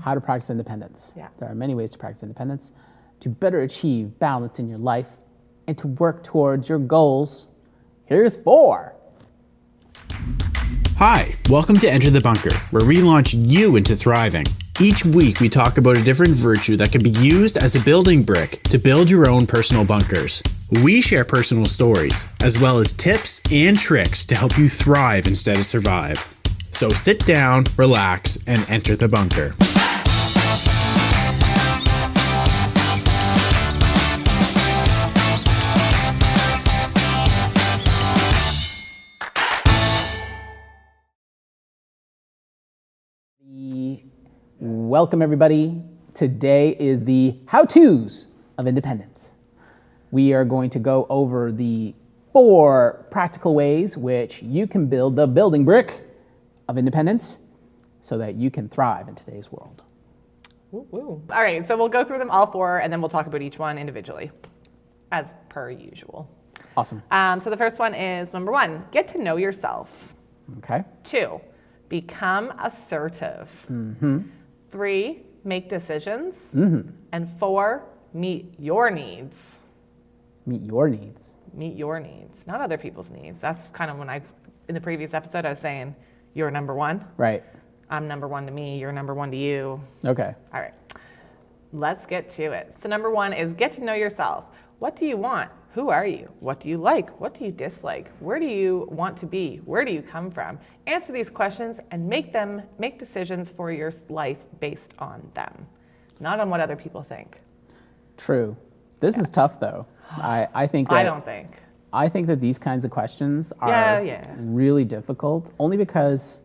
how to practice independence. Yeah. There are many ways to practice independence to better achieve balance in your life and to work towards your goals. Here's 4. Hi, welcome to Enter the Bunker, where we launch you into thriving. Each week we talk about a different virtue that can be used as a building brick to build your own personal bunkers. We share personal stories, as well as tips and tricks to help you thrive instead of survive. So sit down, relax, and enter the bunker. Welcome everybody. Today is the how-tos of independence. We are going to go over the 4 practical ways which you can build the building brick of independence so that you can thrive in today's world. Woo woo. All right, so we'll go through them all 4 and then we'll talk about each one individually, as per usual. Awesome. So the first one is number 1, get to know yourself. Okay. 2, become assertive. 3, make decisions. And 4, meet your needs. Meet your needs. Meet your needs, not other people's needs. That's kind of when in the previous episode, I was saying, you're number 1. Right. I'm number 1 to me, you're number 1 to you. Okay. All right, let's get to it. So number 1 is get to know yourself. What do you want? Who are you? What do you like? What do you dislike? Where do you want to be? Where do you come from? Answer these questions and make decisions for your life based on them, not on what other people think. True. This is tough though. I think that these kinds of questions are really difficult, only because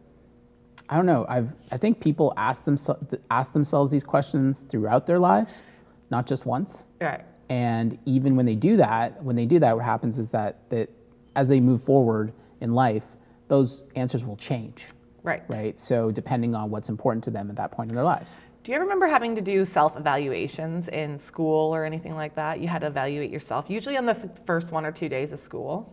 I don't know. I think people ask themselves these questions throughout their lives, not just once. Right. And even when they do that, what happens is that as they move forward in life, those answers will change. Right. Right. So depending on what's important to them at that point in their lives. Do you ever remember having to do self-evaluations in school or anything like that? You had to evaluate yourself, usually on the first 1 or 2 days of school.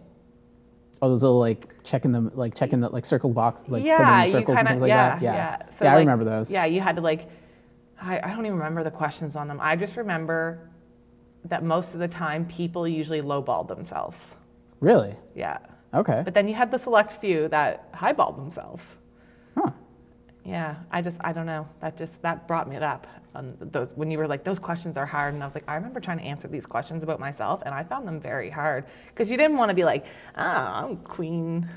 Oh, those little checking the circle box, putting yeah, in circles and things like that. Yeah. So I remember those. Yeah, you had to I don't even remember the questions on them. I just remember that most of the time people usually lowballed themselves. Really? Yeah. Okay. But then you had the select few that highballed themselves. Huh. Yeah, I don't know. That brought me up. When you were like, those questions are hard, and I was like, I remember trying to answer these questions about myself, and I found them very hard because you didn't want to be like, I'm queen,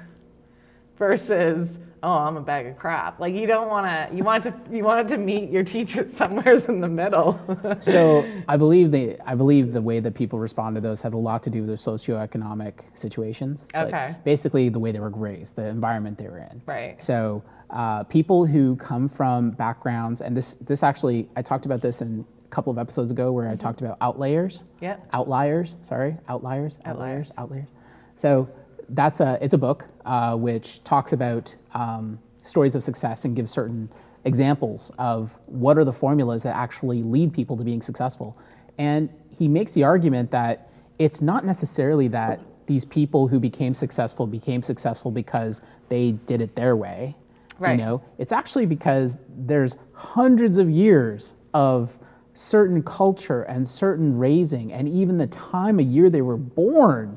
versus I'm a bag of crap. Like you don't want to. You wanted to meet your teacher somewhere in the middle. So I believe the way that people respond to those had a lot to do with their socioeconomic situations. Okay. Basically, the way they were raised, the environment they were in. Right. So people who come from backgrounds, and this actually, I talked about this in a couple of episodes ago where I talked about outliers. Yeah. Outliers. So it's a book which talks about stories of success and gives certain examples of what are the formulas that actually lead people to being successful. And he makes the argument that it's not necessarily that these people who became successful because they did it their way. Right. It's actually because there's hundreds of years of certain culture and certain raising and even the time of year they were born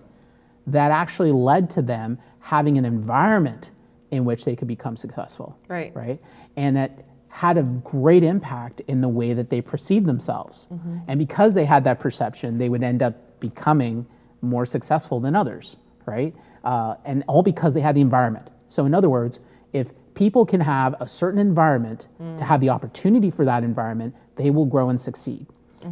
that actually led to them having an environment in which they could become successful. Right. Right. And that had a great impact in the way that they perceived themselves. And because they had that perception, they would end up becoming more successful than others. Right. And all because they had the environment. So in other words, if people can have a certain environment to have the opportunity for that environment, they will grow and succeed.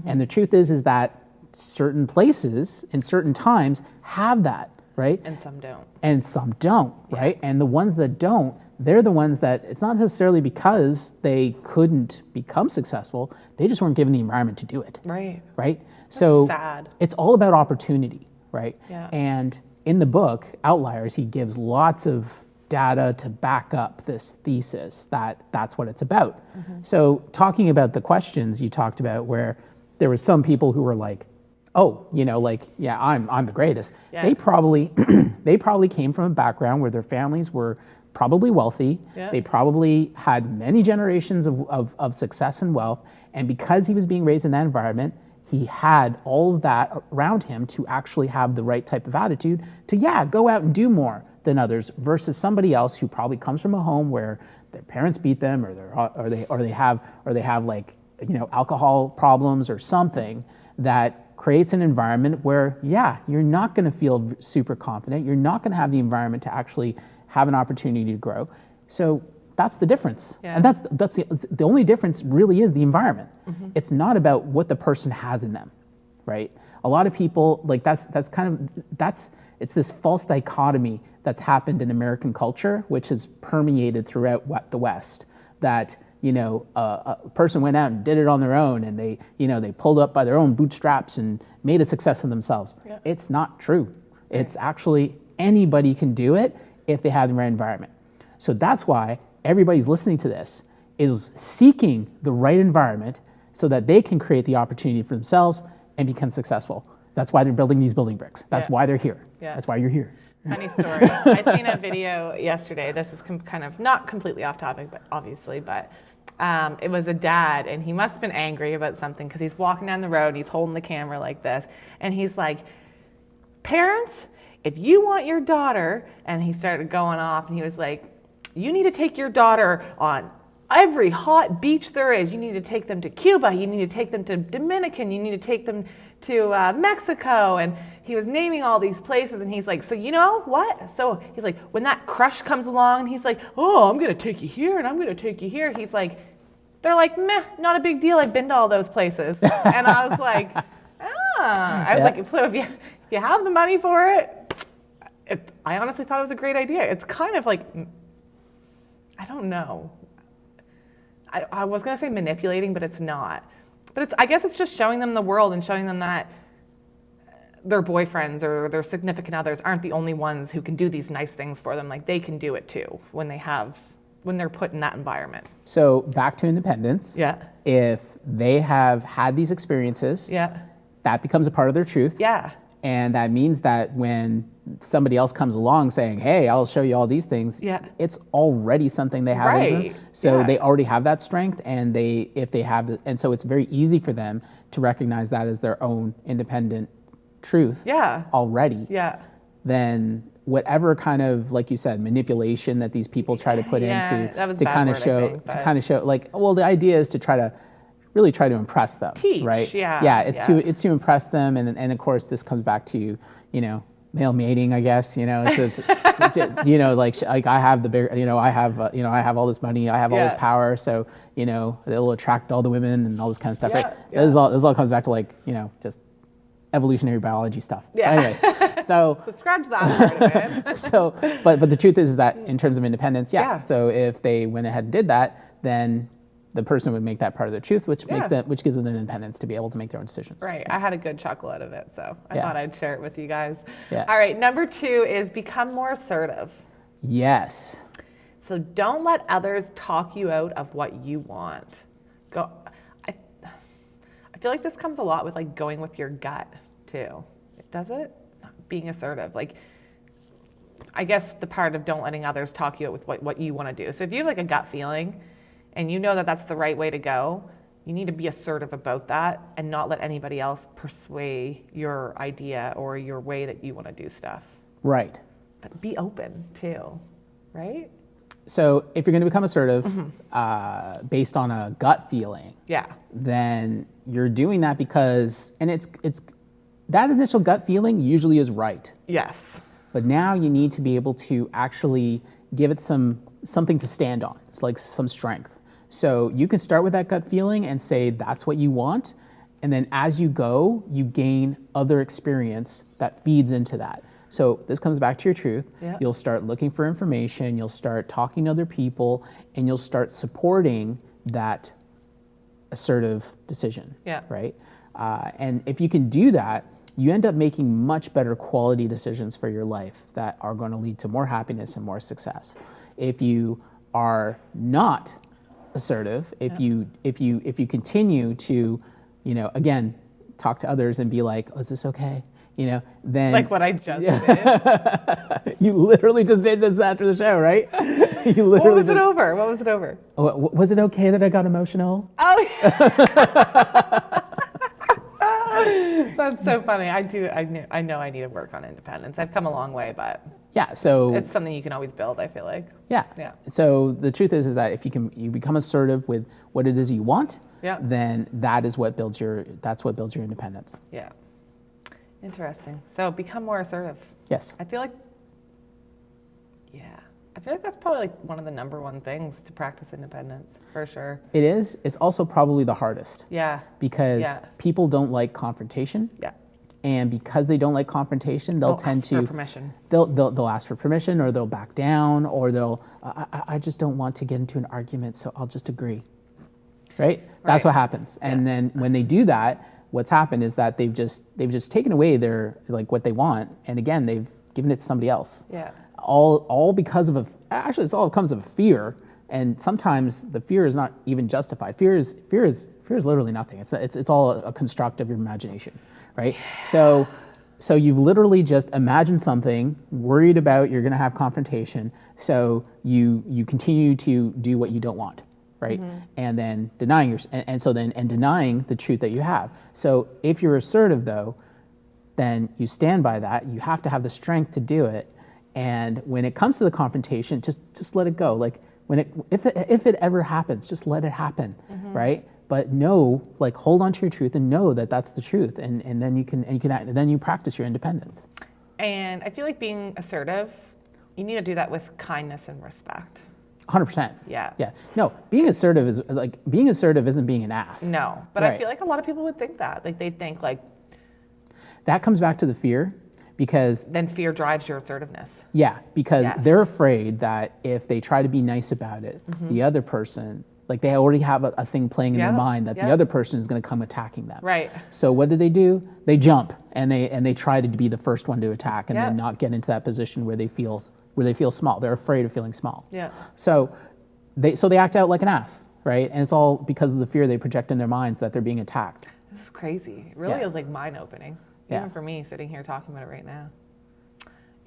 And the truth is that certain places in certain times have that, right? And some don't. And some don't, right? And the ones that don't, they're the ones that it's not necessarily because they couldn't become successful, they just weren't given the environment to do it. Right. Right? So sad. It's all about opportunity, right? Yeah. And in the book, Outliers, he gives lots of data to back up this thesis that that's what it's about. So talking about the questions you talked about where there were some people who were like, oh, I'm the greatest. Yeah. They probably came from a background where their families were probably wealthy. Yeah. They probably had many generations of success and wealth. And because he was being raised in that environment, he had all of that around him to actually have the right type of attitude to, go out and do more than others, versus somebody else who probably comes from a home where their parents beat them, or they have like, alcohol problems or something that creates an environment where, you're not going to feel super confident. You're not going to have the environment to actually have an opportunity to grow. So that's the difference. Yeah. And that's the only difference really is the environment. It's not about what the person has in them, right? A lot of people, like it's this false dichotomy that's happened in American culture, which has permeated throughout the West, that a person went out and did it on their own, and they pulled up by their own bootstraps and made a success of themselves. Yeah. It's not true. It's actually anybody can do it if they have the right environment. So that's why everybody's listening to this is seeking the right environment so that they can create the opportunity for themselves and become successful. That's why they're building these building bricks. That's why they're here. Yeah. That's why you're here. Funny story. I seen a video yesterday. This is kind of not completely off topic, but obviously, but it was a dad, and he must have been angry about something because he's walking down the road and he's holding the camera like this, and he's like, "Parents, if you want your daughter," and he started going off, and he was like, "You need to take your daughter on every hot beach there is. You need to take them to Cuba. You need to take them to Dominican. You need to take them to Mexico." And he was naming all these places, and he's like, "So you know what?" So he's like, when that crush comes along, and he's like, "Oh, I'm going to take you here, and I'm going to take you here." He's like, they're like, "Meh, not a big deal. I've been to all those places." And I was like, I was like, so if you have the money for it, I honestly thought it was a great idea. It's kind of like, I don't know. I was going to say manipulating, but it's not. But I guess it's just showing them the world and showing them that their boyfriends or their significant others aren't the only ones who can do these nice things for them. Like, they can do it too when they're put in that environment. So back to independence. Yeah. If they have had these experiences, that becomes a part of their truth. Yeah. And that means that when somebody else comes along saying, "Hey, I'll show you all these things," it's already something they have in them. So they already have that strength, and and so it's very easy for them to recognize that as their own independent truth already. Yeah. Then whatever kind of, like you said, manipulation that these people try to put into to kind of show, like, well, the idea is to really try to impress them, right? It's to impress them, and of course this comes back to male mating, I guess. It's like I have the big, I have all this money, I have all this power, so it'll attract all the women and all this kind of stuff, right? This all comes back to, like, just evolutionary biology stuff. So anyways, so scratch that part of it. So, but the truth is that in terms of independence, so if they went ahead and did that, then the person would make that part of their truth, which gives them the independence to be able to make their own decisions. Right. I had a good chuckle out of it, so I thought I'd share it with you guys. Yeah. All right. Number 2 is become more assertive. Yes. So don't let others talk you out of what you want. I feel like this comes a lot with, like, going with your gut too. Does it? Being assertive. Like, I guess the part of don't letting others talk you out with what you want to do. So if you have, like, a gut feeling and you know that that's the right way to go, you need to be assertive about that and not let anybody else persuade your idea or your way that you want to do stuff. Right. But be open too, right? So if you're going to become assertive based on a gut feeling, then you're doing that because, and it's that initial gut feeling usually is right. Yes. But now you need to be able to actually give it something to stand on. It's like some strength. So you can start with that gut feeling and say that's what you want, and then as you go, you gain other experience that feeds into that. So this comes back to your truth. You'll start looking for information, you'll start talking to other people, and you'll start supporting that assertive decision, right? And if you can do that, you end up making much better quality decisions for your life that are going to lead to more happiness and more success. If you are not assertive, if you continue to, again, talk to others and be like, "Oh, is this okay? then Like what I just did. you literally just did this after the show, right? You What literally was it over? What was it over? Was it okay that I got emotional? Oh, yeah. That's so funny. I know I need to work on independence. I've come a long way, but Yeah, so it's something you can always build, I feel like. yeah. Yeah. So the truth is that if you become assertive with what it is you want, Yeah. then that's what builds your independence. Yeah. Interesting. So become more assertive. Yes. I feel like that's probably like one of the number one things to practice independence, for sure. It is. It's also probably the hardest Yeah. because Yeah. people don't like confrontation. Yeah. And because they don't like confrontation, they'll tend ask to for permission. They'll ask for permission, or they'll back down, or I just don't want to get into an argument, so I'll just agree. Right? That's Right. what happens. And then when they do that, what's happened is that they've just taken away their what they want, and again they've given it to somebody else. Yeah. All because of actually it's all comes of fear, and sometimes the fear is not even justified. Fear is literally nothing. It's all a construct of your imagination, right? So you've literally just imagined something, worried about you're going to have confrontation, so you continue to do what you don't want, right? And then denying denying the truth that you have. So if you're assertive though, then you stand by that. You have to have the strength to do it. And when it comes to the confrontation, just let it go. Like if it ever happens, just let it happen, right? But hold on to your truth and know that that's the truth, and then you can act, and then you practice your independence. And I feel like being assertive, you need to do that with kindness and respect. 100%. Yeah. Yeah. No, being assertive isn't being an ass. No, but Right. I feel like a lot of people would think that. Like they think That comes back to the fear, because then fear drives your assertiveness. because Yes. they're afraid that if they try to be nice about it, the other person, they already have a thing playing in their mind that the other person is going to come attacking them. Right. So what do? They jump and they try to be the first one to attack, and then not get into that position where they feel small. They're afraid of feeling small. Yeah. So they act out like an ass, right? And it's all because of the fear they project in their minds that they're being attacked. This is crazy. It really Yeah. is like mind opening. Yeah. Even for me sitting here talking about it right now.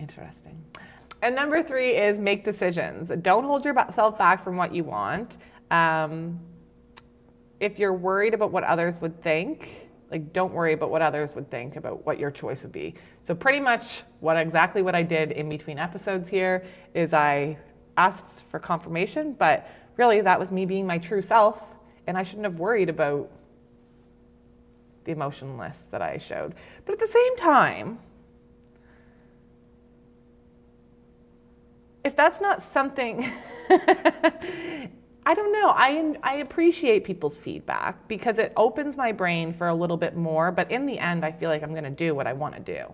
Interesting. And number 3 is make decisions. Don't hold yourself back from what you want. If you're worried about what others would think, don't worry about what others would think about what your choice would be. So pretty much exactly what I did in between episodes here is I asked for confirmation, but really that was me being my true self, and I shouldn't have worried about the emotionless that I showed. But at the same time, if that's not something, I don't know. I appreciate people's feedback because it opens my brain for a little bit more. But in the end, I feel like I'm going to do what I want to do.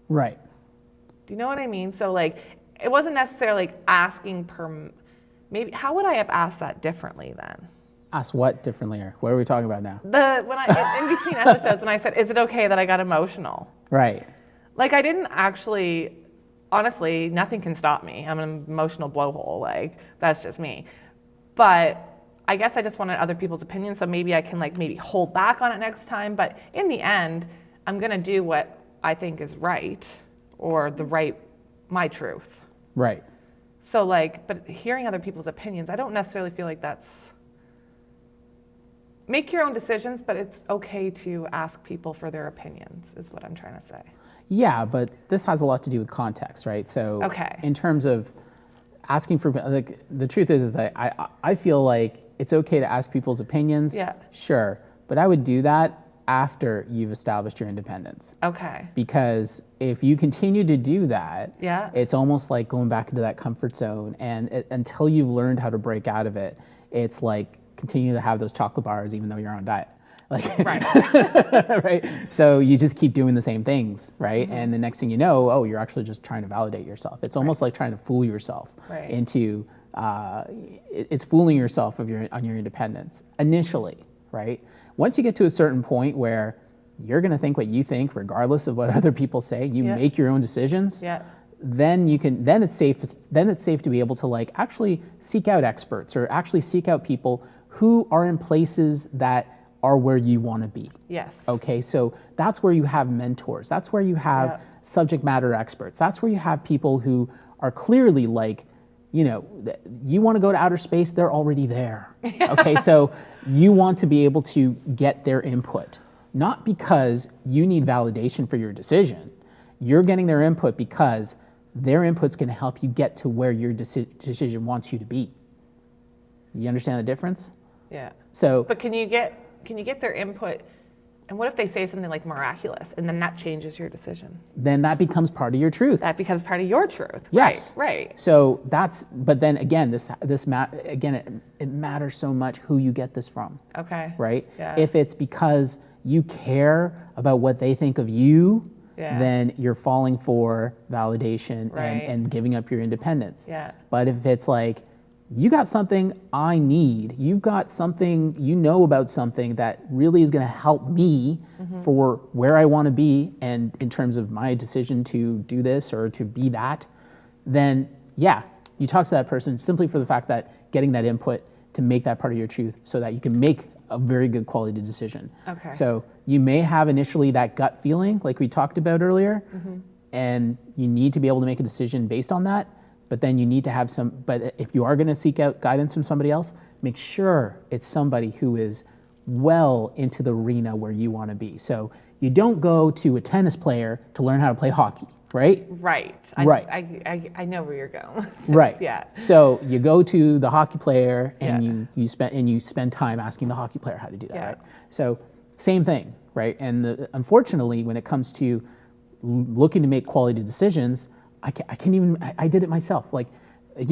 Right. Do you know what I mean? So it wasn't necessarily asking maybe how would I have asked that differently then? Ask what differently? Or what are we talking about now? In between episodes when I said, is it okay that I got emotional? Right. I didn't actually. Honestly, nothing can stop me. I'm an emotional blowhole. That's just me. But I guess I just wanted other people's opinions, so maybe I can maybe hold back on it next time. But in the end, I'm gonna do what I think is right, or my truth. Right. So but hearing other people's opinions, I don't necessarily feel like that's. Make your own decisions, but it's okay to ask people for their opinions, is what I'm trying to say. Yeah, but this has a lot to do with context, right? So Okay. in terms of asking for, the truth is that I feel like it's okay to ask people's opinions. Yeah. Sure, but I would do that after you've established your independence. Okay. Because if you continue to do that, Yeah. it's almost like going back into that comfort zone, and until you've learned how to break out of it, it's like continue to have those chocolate bars even though you're on a diet. Right. Right. So you just keep doing the same things, right? And the next thing you know, you're actually just trying to validate yourself. It's almost like trying to fool yourself into. It's fooling yourself on your independence initially, right? Once you get to a certain point where you're going to think what you think, regardless of what other people say, you make your own decisions. Yeah. Then it's safe to be able to actually seek out experts, or actually seek out people who are in places that are where you want to be. Yes. Okay, so that's where you have mentors. That's where you have Yeah. subject matter experts. That's where you have people who are clearly like, you know, you want to go to outer space, they're already there. Okay, so you want to be able to get their input, not because you need validation for your decision. You're getting their input because their input's going to help you get to where your decision wants you to be. You understand the difference? Yeah. So, But can you get their input, and what if they say something like miraculous, and then that changes your decision? then that becomes part of your truth. That becomes part of your truth. Yes. Right. So that's, but then again, it matters so much who you get this from, Okay. right? Yeah. If it's because you care about what they think of you, Yeah. then you're falling for validation Right. and giving up your independence. Yeah. But if it's like, you got something I need, you've got something, you know about something that really is going to help me for where I want to be and in terms of my decision to do this or to be that, then yeah, you talk to that person simply for the fact that getting that input to make that part of your truth so that you can make a very good quality decision. Okay. So you may have initially that gut feeling like we talked about earlier, and you need to be able to make a decision based on that. But then you need to have but if you are going to seek out guidance from somebody else, make sure it's somebody who is well into the arena where you want to be. So you don't go to a tennis player to learn how to play hockey, right? Right. Right. I know where you're going. Right. Yeah. So you go to the hockey player and Yeah. you spend time asking the hockey player how to do that. Yeah. Right? So same thing, right? And unfortunately, when it comes to looking to make quality decisions, I can't even. I did it myself. Like, how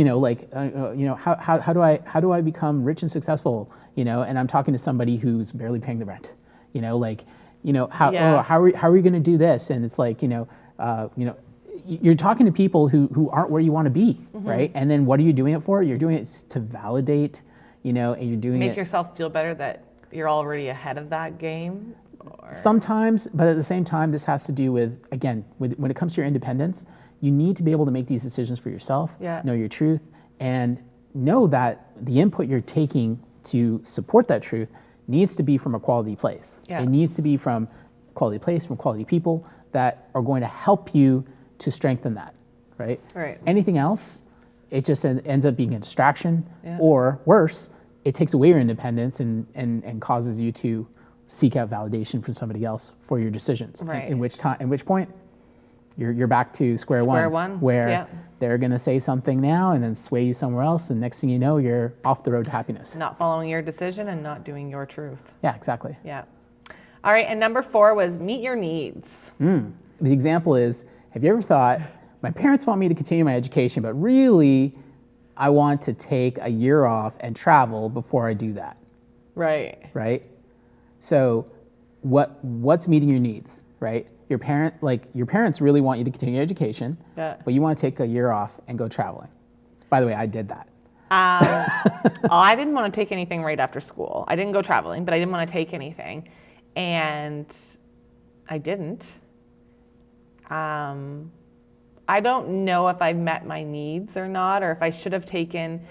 do I become rich and successful? And I'm talking to somebody who's barely paying the rent. How Yeah. how are we going to do this? And it's like, you're talking to people who aren't where you want to be, right? And then what are you doing it for? You're doing it to validate, and you're doing Make it yourself feel better that you're already ahead of that game. Or... sometimes, but at the same time, this has to do with, again, when it comes to your independence, you need to be able to make these decisions for yourself, Yeah. know your truth, and know that the input you're taking to support that truth needs to be from a quality place. Yeah. It needs to be from quality place, from quality people that are going to help you to strengthen that, right? Right. Anything else, it just ends up being a distraction, Yeah. or worse, it takes away your independence and causes you to seek out validation from somebody else for your decisions. Right. In which point, you're back to square one, where yeah. they're going to say something now and then sway you somewhere else, and next thing you know, you're off the road to happiness. Not following your decision and not doing your truth. Yeah, exactly. Yeah. All right, and number 4 was meet your needs. The example is, have you ever thought, my parents want me to continue my education, but really, I want to take a year off and travel before I do that, Right. right? So what's meeting your needs, right? Your parents really want you to continue your education, Yeah. but you want to take a year off and go traveling. By the way, I did that. I didn't want to take anything right after school. I didn't go traveling, but I didn't want to take anything. And I didn't. I don't know if I met my needs or not, or if I should have taken,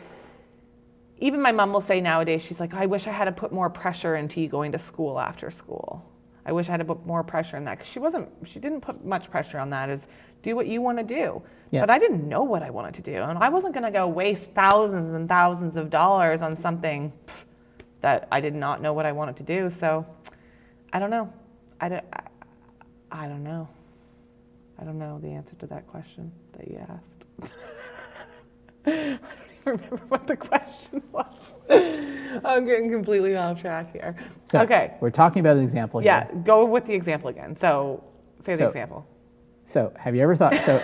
even my mom will say nowadays, she's like, I wish I had to put more pressure into you going to school after school. I wish I had to put more pressure in that, because she didn't put much pressure on that, is do what you want to do. Yeah. But I didn't know what I wanted to do, and I wasn't going to go waste thousands and thousands of dollars on something that I did not know what I wanted to do. So I don't know. I don't know. I don't know the answer to that question that you asked. I don't even remember what the question was. I'm getting completely off track here. So okay. we're talking about an example here. Yeah, go with the example again. So say the example. So have you ever thought, so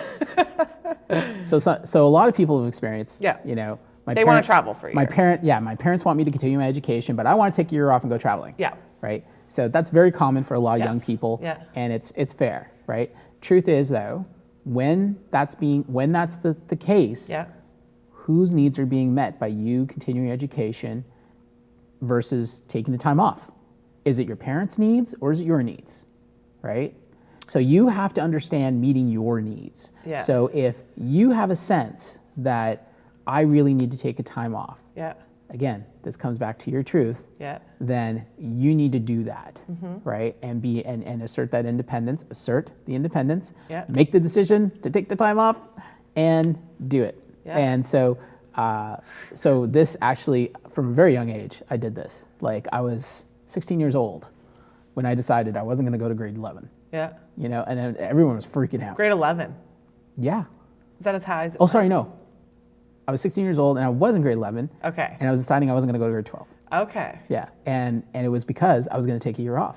a lot of people have experienced, Yeah. they want to travel for a year. My parents want me to continue my education, but I want to take a year off and go traveling. Yeah. Right? So that's very common for a lot of Yes. young people. Yeah. And it's fair, right? Truth is though, when that's the case, Yeah. whose needs are being met by you continuing education versus taking the time off? Is it your parents' needs or is it your needs, right? So you have to understand meeting your needs. Yeah. So if you have a sense that I really need to take a time off, Yeah. again, this comes back to your truth, Yeah. then you need to do that, right? And and assert that independence, assert the independence, Yeah. make the decision to take the time off and do it. Yeah. And so, so this actually, from a very young age, I did this. Like I was 16 years old when I decided I wasn't going to go to grade 11, Yeah. you know, and then everyone was freaking out. Grade 11. Yeah. Is that as high as? Oh, sorry, no. I was 16 years old and I was in grade 11. Okay. And I was deciding I wasn't going to go to grade 12. Okay. Yeah, and it was because I was going to take a year off,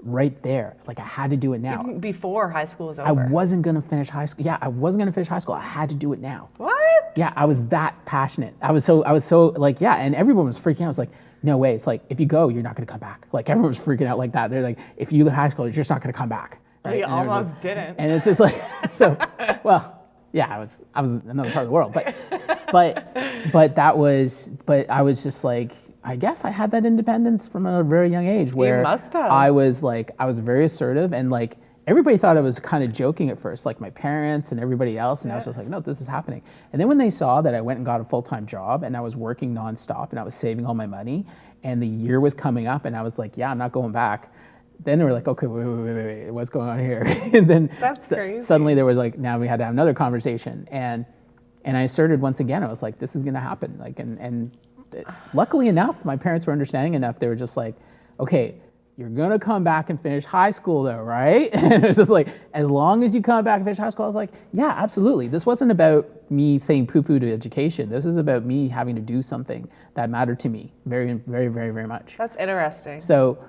right there. Like I had to do it now. Even before high school was I over. wasn't going to finish high school. Yeah, I wasn't going to finish high school. I had to do it now. What? Yeah, I was that passionate. I was so like, yeah, and everyone was freaking out. I was like, no way. It's like if you go, you're not going to come back. Like everyone was freaking out like that. They're like, if you leave high school, you're just not going to come back. We And it was almost like- didn't. And it's just like, so, well, yeah, I was another part of the world, but I was just like, I guess I had that independence from a very young age where must have. I was very assertive and like everybody thought I was kind of joking at first, like my parents and everybody else. And I was just like, no, this is happening. And then when they saw that I went and got a full-time job and I was working nonstop and I was saving all my money and the year was coming up and I was like, yeah, I'm not going back. Then they were like, okay, wait, what's going on here? And then That's crazy. Suddenly there was like, now we had to have another conversation. And I asserted once again, I was like, this is going to happen. Like, and luckily enough, my parents were understanding enough. They were just like, okay, you're going to come back and finish high school though, right? And it was just like, as long as you come back and finish high school, I was like, yeah, absolutely. This wasn't about me saying poo-poo to education. This is about me having to do something that mattered to me very, very, very, very much. That's interesting. So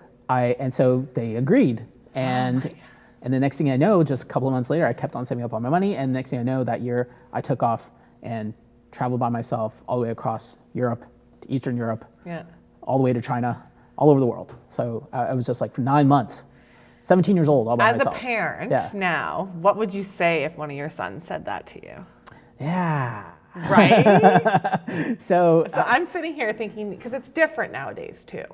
so they agreed. And the next thing I know, just a couple of months later, I kept on saving up all my money. And the next thing I know, that year I took off and traveled by myself all the way across Europe, to Eastern Europe, Yeah. all the way to China, all over the world. So I was just like for 9 months, 17 years old, all by As myself. a parent Yeah. now, what would you say if one of your sons said that to you? Yeah. Right? So So I'm sitting here thinking, because it's different nowadays too.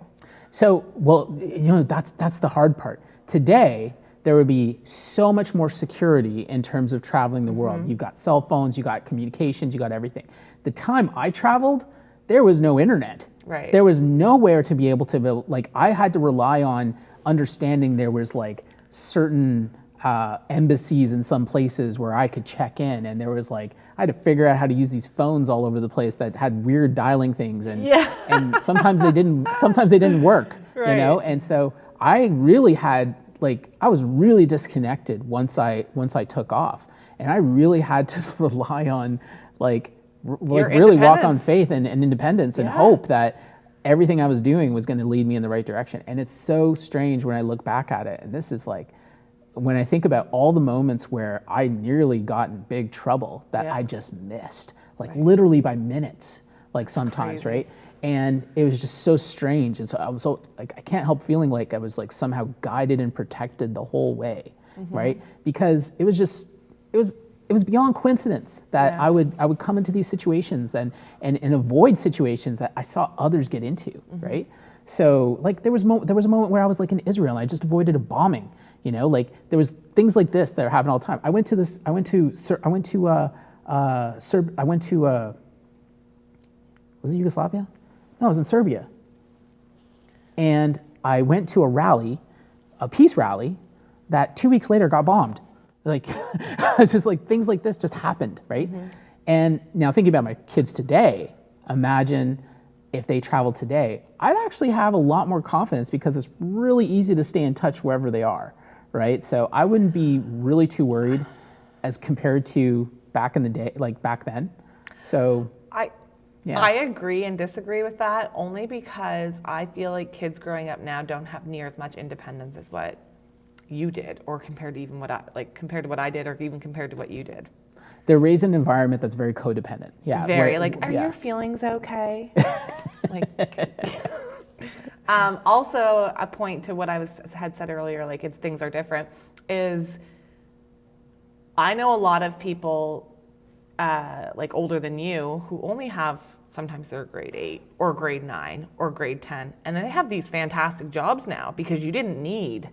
So, well, you know, that's the hard part. Today, there would be so much more security in terms of traveling the world. You've got cell phones, you got communications, you got everything. The time I traveled, there was no internet. Right. There was nowhere to be able to build, like I had to rely on understanding there was like certain embassies in some places where I could check in, and there was like I had to figure out how to use these phones all over the place that had weird dialing things, and and sometimes they didn't work, you know. Right. And so I really had like I was really disconnected once I took off, and I really had to rely on like really walk on independence. faith and independence and Yeah. hope that everything I was doing was going to lead me in the right direction. And it's so strange when I look back at it, and this is like when I think about all the moments where I nearly got in big trouble that Yeah. I just missed, like literally by minutes, like sometimes, crazy. right? And it was just so strange. And so I was so like, I can't help feeling like I was like somehow guided and protected the whole way, right? Because it was just, it was beyond coincidence that Yeah. I would come into these situations and avoid situations that I saw others get into, right? So like there was a moment where I was like in Israel and I just avoided a bombing, you know, like there was things like this that are happening all the time. I went to was it Yugoslavia? No, I was in Serbia. And I went to a rally, a peace rally, that 2 weeks later got bombed. Like, it's just like things like this just happened, right? And now thinking about my kids today, imagine if they traveled today, I'd actually have a lot more confidence because it's really easy to stay in touch wherever they are, right? So I wouldn't be really too worried as compared to back in the day, like back then. So yeah. I agree and disagree with that only because I feel like kids growing up now don't have near as much independence as what you did, or compared to even compared to what I did, or even compared to what you did. They're raised in an environment that's very codependent. Yeah. Very are your feelings okay? Also, a point to what I had said earlier, like things are different, is I know a lot of people like older than you who only have, sometimes they're grade 8 or grade 9 or grade 10, and they have these fantastic jobs now because you didn't need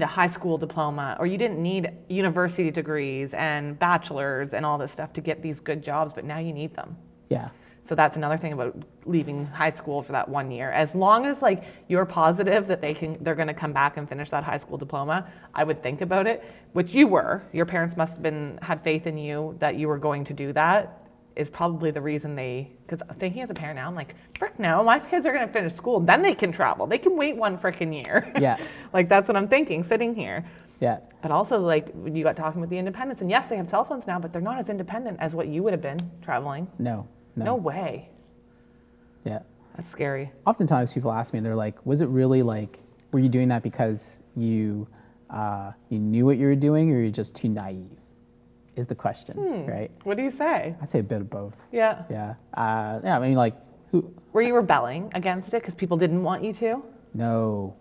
a high school diploma, or you didn't need university degrees and bachelors and all this stuff to get these good jobs, but now you need them. Yeah. So that's another thing about leaving high school for that 1 year. As long as like you're positive that they're going to come back and finish that high school diploma, I would think about it, which you were. Your parents must have had faith in you that you were going to do that, is probably the reason because thinking as a parent now, I'm like, frick no, my kids are going to finish school, then they can travel. They can wait 1 frickin' year. Yeah. Like that's what I'm thinking sitting here. Yeah. But also like when you got talking with the independence, and yes, they have cell phones now, but they're not as independent as what you would have been traveling. No. No way. Yeah. That's scary. Oftentimes people ask me, they're like, was it really like, were you doing that because you knew what you were doing, or you're just too naive? Is the question, right? What do you say? I'd say a bit of both. Yeah. Yeah. I mean, like, Were you rebelling against it because people didn't want you to? No.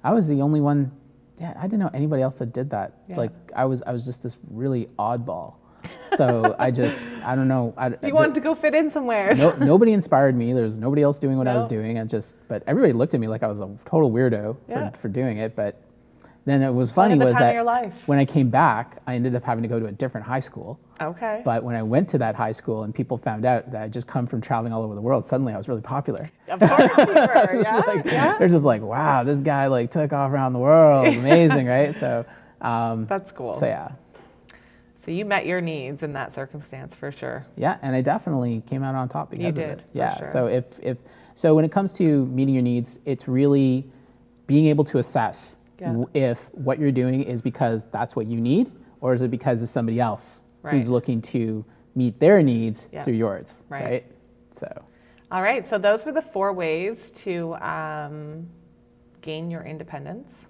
I was the only one. Yeah, I didn't know anybody else that did that. Yeah. Like, I was just this really oddball. So I don't know. You wanted to go fit in somewhere. Nobody inspired me. There was nobody else doing what I was No. doing. But everybody looked at me like I was a total weirdo for doing it. But then it was funny was time of that your life? when I came back, I ended up having to go to a different high school. Okay. But when I went to that high school and people found out that I just come from traveling all over the world, suddenly I was really popular. Of course you were. Yeah. Like, Yeah. They're just like, wow, this guy like took off around the world. Amazing, right? So That's cool. So yeah. So you met your needs in that circumstance for sure. Yeah, and I definitely came out on top because You of did, it. for Yeah. sure. So when it comes to meeting your needs, it's really being able to assess Yeah. if what you're doing is because that's what you need, or is it because of somebody else Right. who's looking to meet their needs Yeah. through yours, Right. right? So All right. So those were the 4 ways to gain your independence.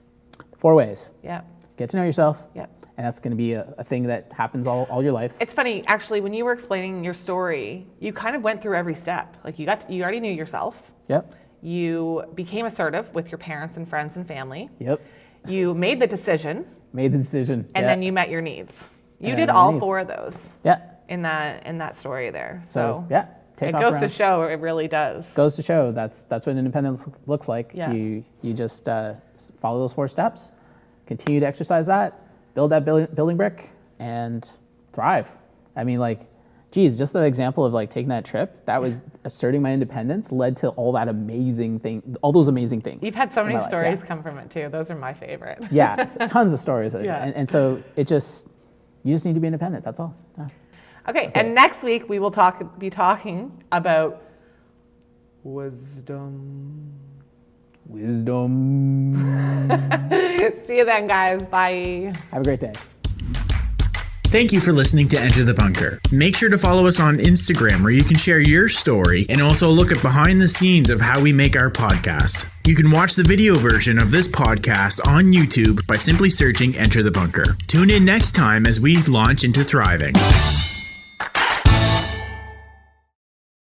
4 ways. Yeah. Get to know yourself. Yeah. And that's going to be a thing that happens all your life. It's funny, actually, when you were explaining your story, you kind of went through every step. Like you already knew yourself. Yep. You became assertive with your parents and friends and family. Yep. You made the decision, Made the decision. and Yeah. then you met your needs. You And did then all needs. 4 of those Yeah. in that story there. So yeah. Take it off goes around. to show, it really does. Goes to show that's what independence looks like. Yeah. You just follow those 4 steps, continue to exercise that, build that building brick, and thrive. I mean, like, geez, just the example of like taking that trip, that was asserting my independence, led to all those amazing things. You've had so in many my life, stories yeah. come from it too. Those are my favorite. Yeah, tons of stories. Yeah. And so you just need to be independent. That's all. Yeah. Okay, and next week we will be talking about wisdom. See you then, guys. Bye. Have a great day. Thank you for listening to Enter the Bunker. Make sure to follow us on Instagram where you can share your story and also look at behind the scenes of how we make our podcast. You can watch the video version of this podcast on YouTube by simply searching Enter the Bunker. Tune in next time as we launch into thriving.